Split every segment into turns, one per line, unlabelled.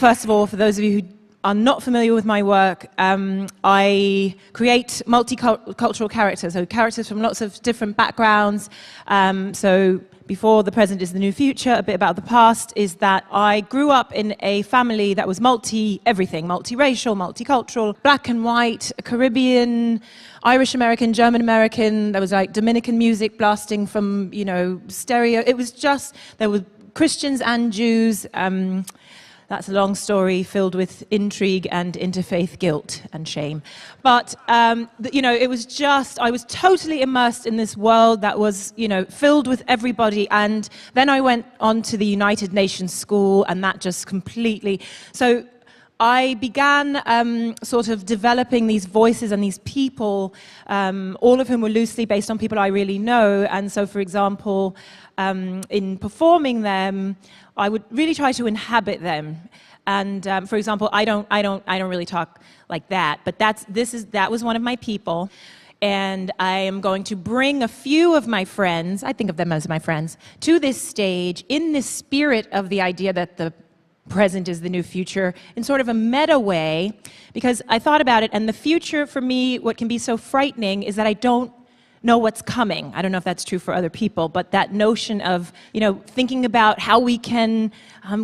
First of all, for those of you who are not familiar with my work, I create multicultural characters, so characters from lots of different backgrounds. So before the present is the new future, a bit about the past is that I grew up in a family that was everything, multiracial, multicultural, black and white, Caribbean, Irish American, German American. There was like Dominican music blasting from, stereo. It was just, there were Christians and Jews. That's a long story filled with intrigue and interfaith guilt and shame. But, it was just, I was totally immersed in this world that was, filled with everybody. And then I went on to the United Nations school, and that just completely... So I began sort of developing these voices and these people, all of whom were loosely based on people I really know. And so, for example, in performing them, I would really try to inhabit them. And for example, I don't really talk like that, but that was one of my people. And I am going to bring a few of my friends, I think of them as my friends, to this stage in the spirit of the idea that the present is the new future in sort of a meta way, because I thought about it, and the future for me, what can be so frightening is that I don't know what's coming. I don't know if that's true for other people, but that notion of, thinking about how we can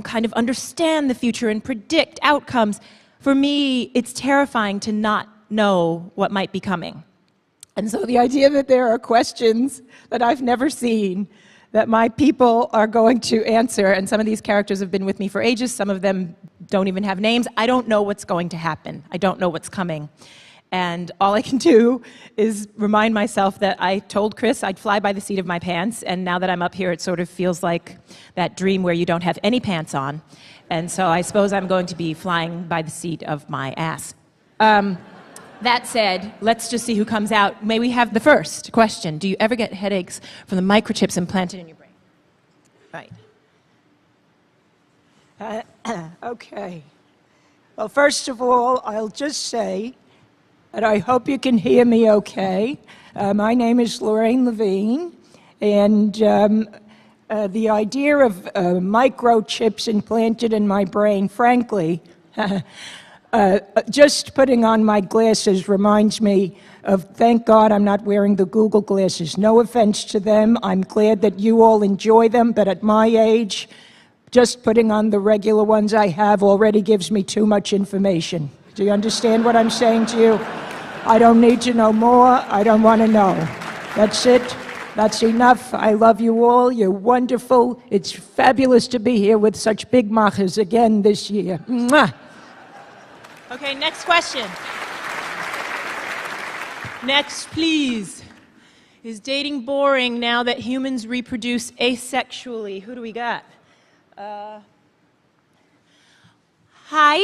kind of understand the future and predict outcomes, for me, it's terrifying to not know what might be coming. And so the idea that there are questions that I've never seen that my people are going to answer, and some of these characters have been with me for ages, some of them don't even have names. I don't know what's going to happen. I don't know what's coming. And all I can do is remind myself that I told Chris I'd fly by the seat of my pants, and now that I'm up here, it sort of feels like that dream where you don't have any pants on. And so I suppose I'm going to be flying by the seat of my ass. That said, let's just see who comes out. May we have the first question? Do you ever get headaches from the microchips implanted in your brain? Right.
Okay. Well, first of all, I'll just say that I hope you can hear me okay. My name is Lorraine Levine, and the idea of microchips implanted in my brain, frankly, just putting on my glasses reminds me of, thank God I'm not wearing the Google glasses. No offense to them. I'm glad that you all enjoy them, but at my age, just putting on the regular ones I have already gives me too much information. Do you understand what I'm saying to you? I don't need to know more. I don't want to know. That's it. That's enough. I love you all. You're wonderful. It's fabulous to be here with such big machas again this year. Mwah.
Okay, next question. Next, please. Is dating boring now that humans reproduce asexually? Who do we got? Hi,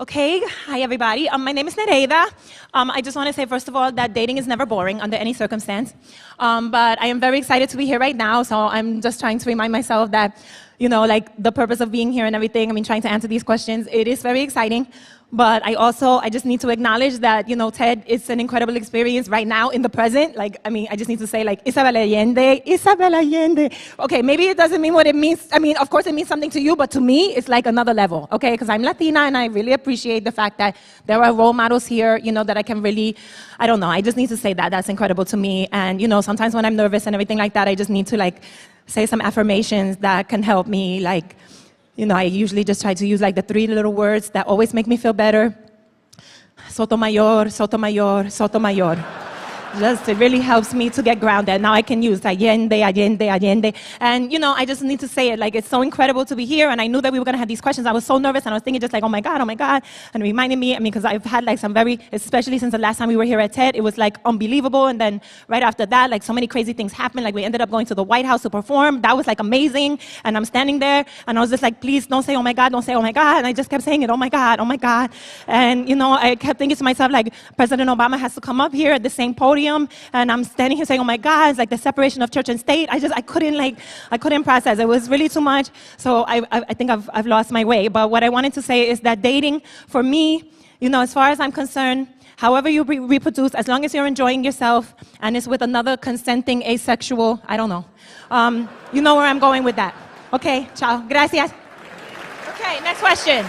okay, hi everybody. My name is Nereida. I just want to say, first of all, that dating is never boring under any circumstance. But I am very excited to be here right now, so I'm just trying to remind myself that, like the purpose of being here and everything, trying to answer these questions, it is very exciting. But I just need to acknowledge that, Ted, it's an incredible experience right now in the present. I just need to say, Isabel Allende. Okay, maybe it doesn't mean what it means. Of course it means something to you, but to me, it's like another level, okay? Because I'm Latina, and I really appreciate the fact that there are role models here, that I can really, I don't know, I just need to say that. That's incredible to me. And, sometimes when I'm nervous and everything like that, I just need to, say some affirmations that can help me, I usually just try to use the 3 little words that always make me feel better. Sotomayor, Sotomayor, Sotomayor. It really helps me to get grounded. Now I can use Allende, Allende, Allende. And, I just need to say it. It's so incredible to be here. And I knew that we were going to have these questions. I was so nervous. And I was thinking just oh my God. And it reminded me, because I've had some especially since the last time we were here at TED, it was unbelievable. And then right after that, so many crazy things happened. We ended up going to the White House to perform. That was amazing. And I'm standing there. And I was just please don't say, oh my God, don't say, oh my God. And I just kept saying it, oh my God, oh my God. And, I kept thinking to myself, President Obama has to come up here at the same podium. And I'm standing here saying, oh my God, it's the separation of church and state. I couldn't process. It was really too much. So I think I've lost my way. But what I wanted to say is that dating, for me, as far as I'm concerned, however you reproduce, as long as you're enjoying yourself and it's with another consenting asexual, I don't know. You know where I'm going with that. Okay, ciao. Gracias. Okay, Next question.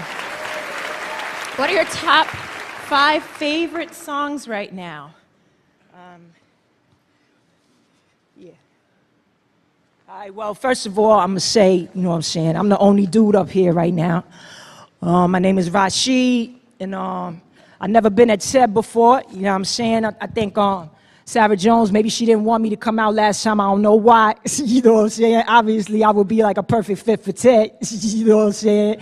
What are your top 5 favorite songs right now?
Yeah. All right, well, first of all, I'm going to say, you know what I'm saying, I'm the only dude up here right now. My name is Rashid, and I've never been at TED before, you know what I'm saying? I think Sarah Jones, maybe she didn't want me to come out last time, I don't know why, you know what I'm saying? Obviously, I would be like a perfect fit for TED, you know what I'm saying?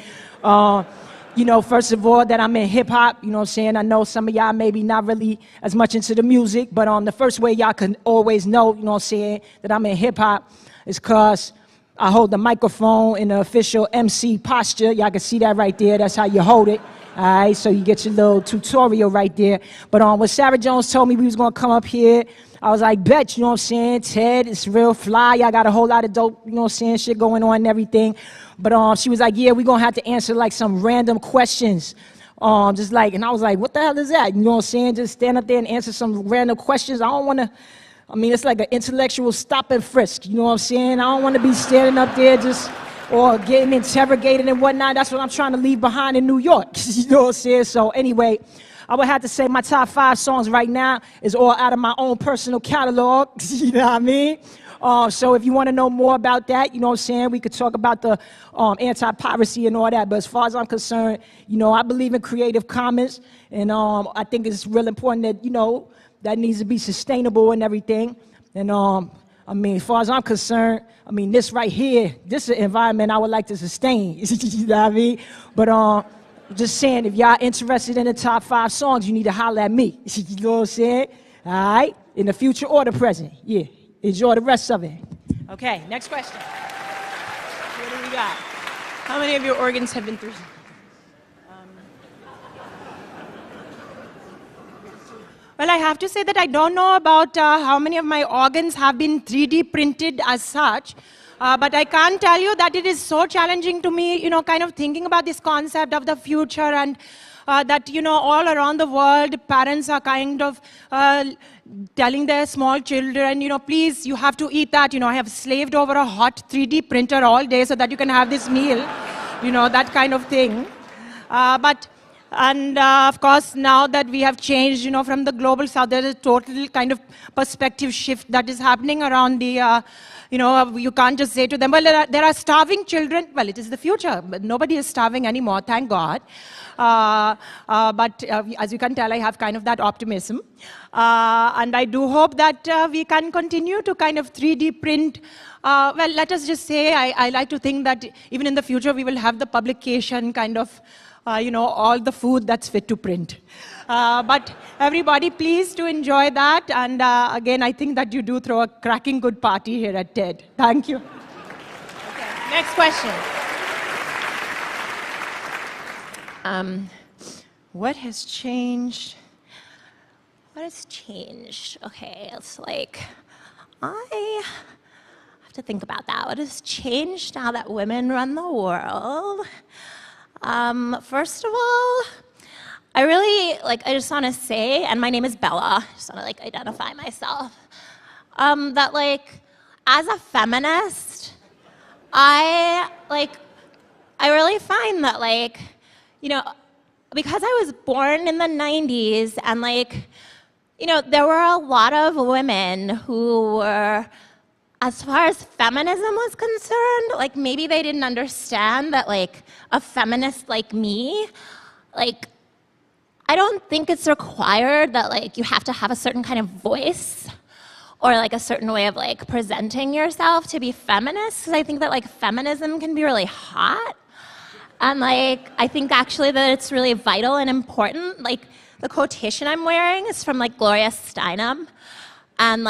You know, first of all, that I'm in hip-hop, you know what I'm saying? I know some of y'all maybe not really as much into the music, but the first way y'all can always know, you know what I'm saying, that I'm in hip-hop is because I hold the microphone in the official MC posture. Y'all can see that right there. That's how you hold it. All right, so you get your little tutorial right there. But when Sarah Jones told me we was going to come up here, I was like, bet, you know what I'm saying? TED, it's real fly. Y'all got a whole lot of dope, you know what I'm saying, shit going on and everything. But she was like, yeah, we're going to have to answer like some random questions. Just like, and I was like, what the hell is that? You know what I'm saying? Just stand up there and answer some random questions. I don't want to, I mean, it's like an intellectual stop and frisk. You know what I'm saying? I don't want to be standing up there just, or getting interrogated and whatnot. That's what I'm trying to leave behind in New York. You know what I'm saying? So anyway, I would have to say my top 5 songs right now is all out of my own personal catalog. You know what I mean? So if you want to know more about that, you know what I'm saying, we could talk about the anti-piracy and all that. But as far as I'm concerned, you know, I believe in Creative Commons. And I think it's real important that, you know, that needs to be sustainable and everything. And I mean, as far as I'm concerned, I mean, this right here, this is an environment I would like to sustain. You know what I mean? But just saying, if y'all interested in the top 5 songs, you need to holler at me. You know what I'm saying? All right? In the future or the present. Yeah. Enjoy the rest of it.
Okay, next question. What do we got? How many of your organs have been through? Well, I have to say that I don't know about how many of my organs have been 3D printed as such. But I can't tell you that it is so challenging to me, you know, kind of thinking about this concept of the future and that, you know, all around the world, parents are kind of telling their small children, you know, please, you have to eat that. You know, I have slaved over a hot 3D printer all day so that you can have this meal, you know, that kind of thing. Of course, now that we have changed, you know, from the global south, there is a total kind of perspective shift that is happening around the, you know, you can't just say to them, well, there are starving children. Well, it is the future, but nobody is starving anymore, thank God. As you can tell, I have kind of that optimism. And I do hope that we can continue to kind of 3D print. Well, let us just say, I like to think that even in the future, we will have the publication kind of, you know, all the food that's fit to print. But everybody, please to enjoy that. And again, I think that you do throw a cracking good party here at TED. Thank you. Okay, next question. What has changed? What has changed? Okay, it's like, I have to think about that. What has changed now that women run the world? First of all, I just want to say, and my name is Bella, I just want to identify myself, that as a feminist, I really find that you know, because I was born in the 90s and you know, there were a lot of women who were, as far as feminism was concerned, maybe they didn't understand that a feminist like me, I don't think it's required that you have to have a certain kind of voice or a certain way of presenting yourself to be feminist. Because I think that feminism can be really hot. And I think actually that it's really vital and important. The quotation I'm wearing is from Gloria Steinem. And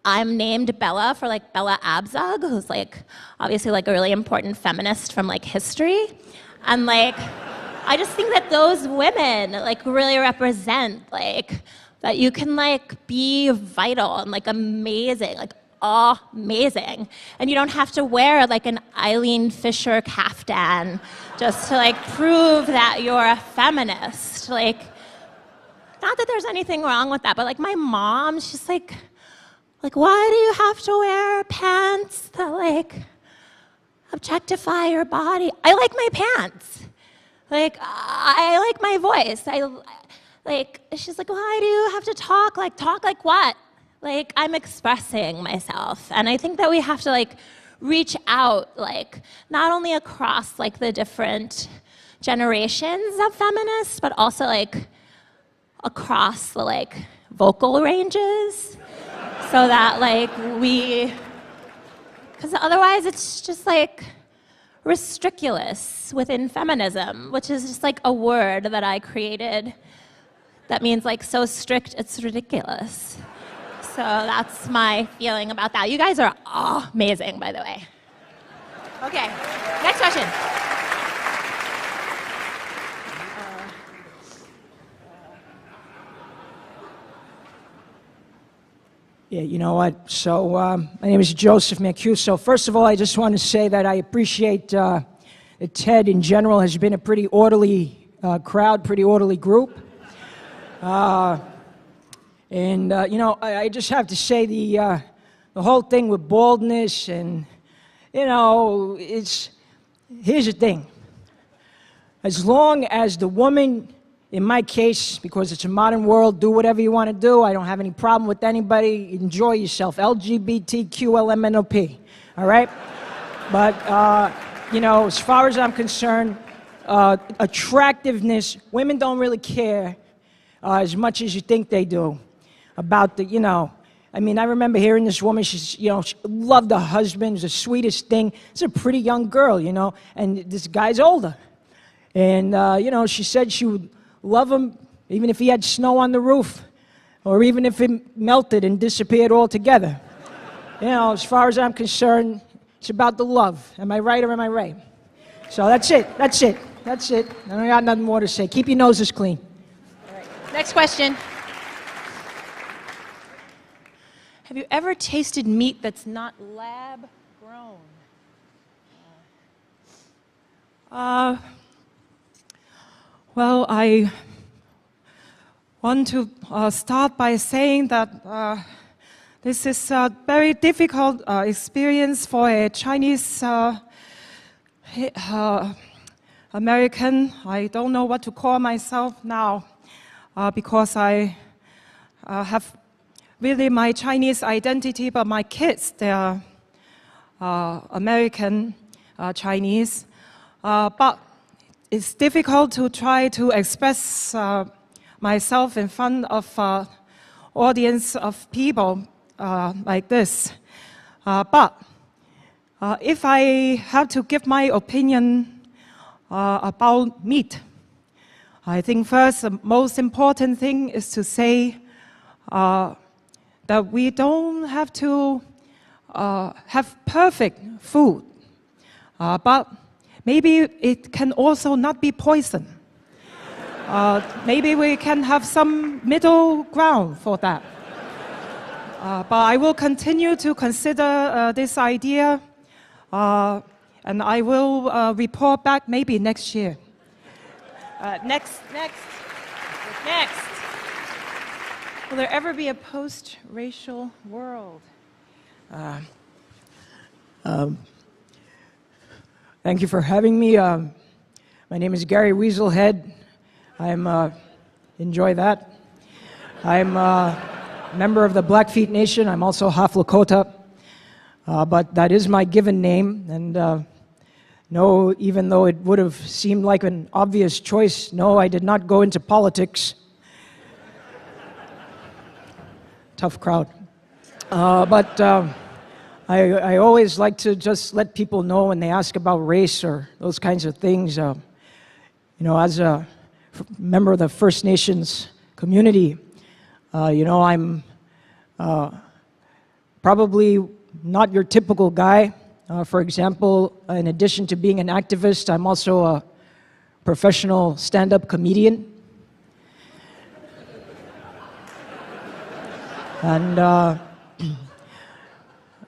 I'm named Bella for Bella Abzug, who's obviously a really important feminist from history. And I just think that those women really represent that you can be vital and amazing, amazing. And you don't have to wear an Eileen Fisher kaftan just to prove that you're a feminist. Not that there's anything wrong with that, but my mom, she's why do you have to wear pants that objectify your body. I like my pants. Like, I like my voice. She's like, why do you have to talk? Like, talk like what? Like, I'm expressing myself. And I think that we have to, like, reach out, like, not only across, like, the different generations of feminists, but also, like, across the, like, vocal ranges. So that, like, because otherwise it's just, like, restriculous within feminism, which is just, like, a word that I created that means, like, so strict it's ridiculous. So that's my feeling about that. You guys are amazing, by the way. Okay, next question.
Yeah, you know what? So, my name is Joseph Mancuso. First of all, I just want to say that I appreciate that TED in general has been a pretty orderly crowd, pretty orderly group. You know, I just have to say the whole thing with baldness and, you know, here's the thing. As long as the woman, in my case, because it's a modern world, do whatever you want to do. I don't have any problem with anybody. Enjoy yourself. LGBTQLMNOP. All right? But, you know, as far as I'm concerned, attractiveness, women don't really care as much as you think they do about the, you know. I mean, I remember hearing this woman, she loved her husband, it was the sweetest thing. It's a pretty young girl, you know, and this guy's older. And, you know, she said she would love him even if he had snow on the roof or even if it melted and disappeared altogether. You know, as far as I'm concerned, it's about the love. Am I right or am I right? So that's it. That's it. That's it. I don't got nothing more to say. Keep your noses clean.
All right. Next question. Have you ever tasted meat that's not lab grown?
Well, I want to start by saying that this is a very difficult experience for a Chinese American. I don't know what to call myself now because I have really my Chinese identity, but my kids, they are American Chinese. But it's difficult to try to express myself in front of audience of people like this. But if I have to give my opinion about meat, I think first the most important thing is to say that we don't have to have perfect food, but maybe it can also not be poison. Maybe we can have some middle ground for that. But I will continue to consider this idea, and I will report back maybe next year.
Next.
Will there ever be a post-racial world?
Thank you for having me. My name is Gary Weaselhead. Enjoy that. I'm a member of the Blackfeet Nation. I'm also half Lakota, but that is my given name. And no, even though it would have seemed like an obvious choice, no, I did not go into politics. Tough crowd. But I always like to just let people know when they ask about race or those kinds of things. You know, as a member of the First Nations community, you know, I'm probably not your typical guy. For example, in addition to being an activist, I'm also a professional stand-up comedian. And,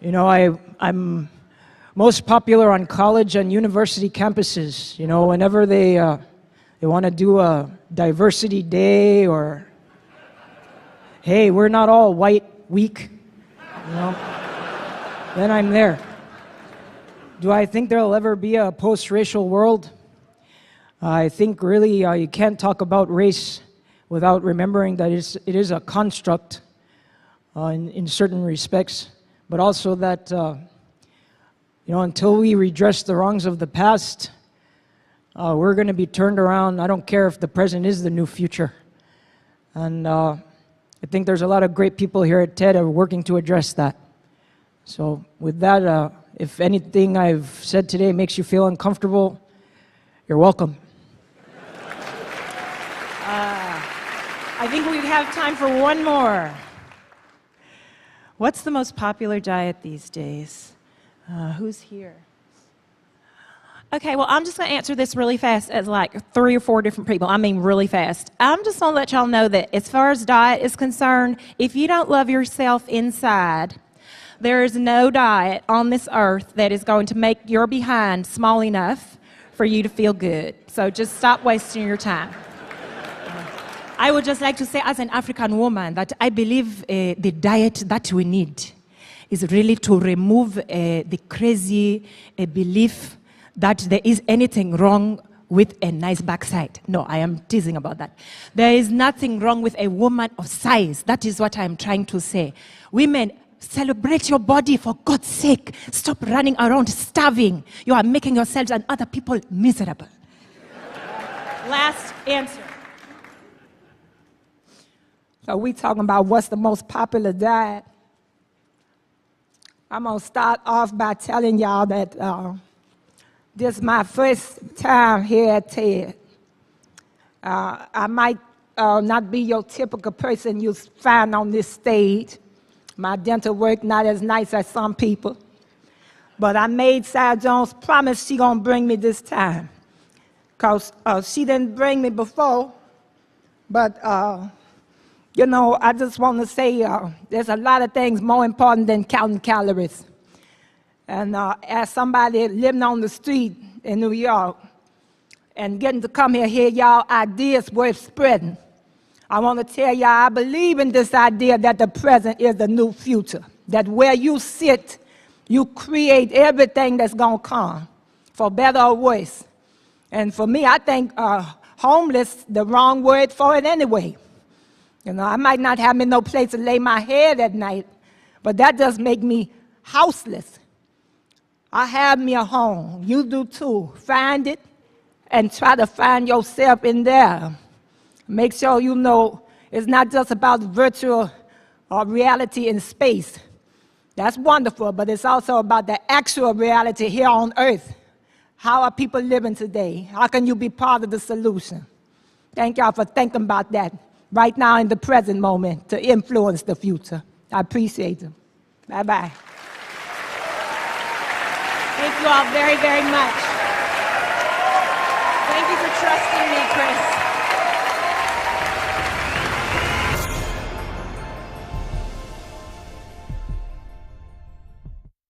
you know, I'm most popular on college and university campuses. You know, whenever they want to do a diversity day or, hey, we're not all white week, you know, then I'm there. Do I think there'll ever be a post-racial world? I think really you can't talk about race without remembering that it is a construct in certain respects, but also that until we redress the wrongs of the past, we're going to be turned around. I don't care if the present is the new future. And I think there's a lot of great people here at TED who are working to address that. So with that, if anything I've said today makes you feel uncomfortable, you're welcome.
I think we have time for one more. What's the most popular diet these days? Who's here? Okay, well, I'm just going to answer this really fast as like 3 or 4 different people. I mean really fast. I'm just going to let y'all know that as far as diet is concerned, if you don't love yourself inside, there is no diet on this earth that is going to make your behind small enough for you to feel good. So just stop wasting your time. I would just like to say, as an African woman, that I believe the diet that we need is really to remove the crazy belief that there is anything wrong with a nice backside. No, I am teasing about that. There is nothing wrong with a woman of size. That is what I am trying to say. Women, celebrate your body, for God's sake. Stop running around starving. You are making yourselves and other people miserable. Last answer.
So we talking about what's the most popular diet. I'm going to start off by telling y'all that this is my first time here at TED. I might not be your typical person you find on this stage. My dental work not as nice as some people. But I made Sarah Jones promise she gonna bring me this time. Because she didn't bring me before. But, I just want to say there's a lot of things more important than counting calories. And as somebody living on the street in New York and getting to come here, hear y'all ideas worth spreading, I want to tell y'all I believe in this idea that the present is the new future. That where you sit, you create everything that's going to come, for better or worse. And for me, I think homeless, the wrong word for it anyway. I might not have me no place to lay my head at night, but that does make me houseless. I have me a home. You do too. Find it and try to find yourself in there. Make sure you know it's not just about virtual reality in space. That's wonderful, but it's also about the actual reality here on Earth. How are people living today? How can you be part of the solution? Thank y'all for thinking about that right now in the present moment to influence the future. I appreciate it. Bye-bye.
Thank you all very, very much. Thank you for trusting me, Chris.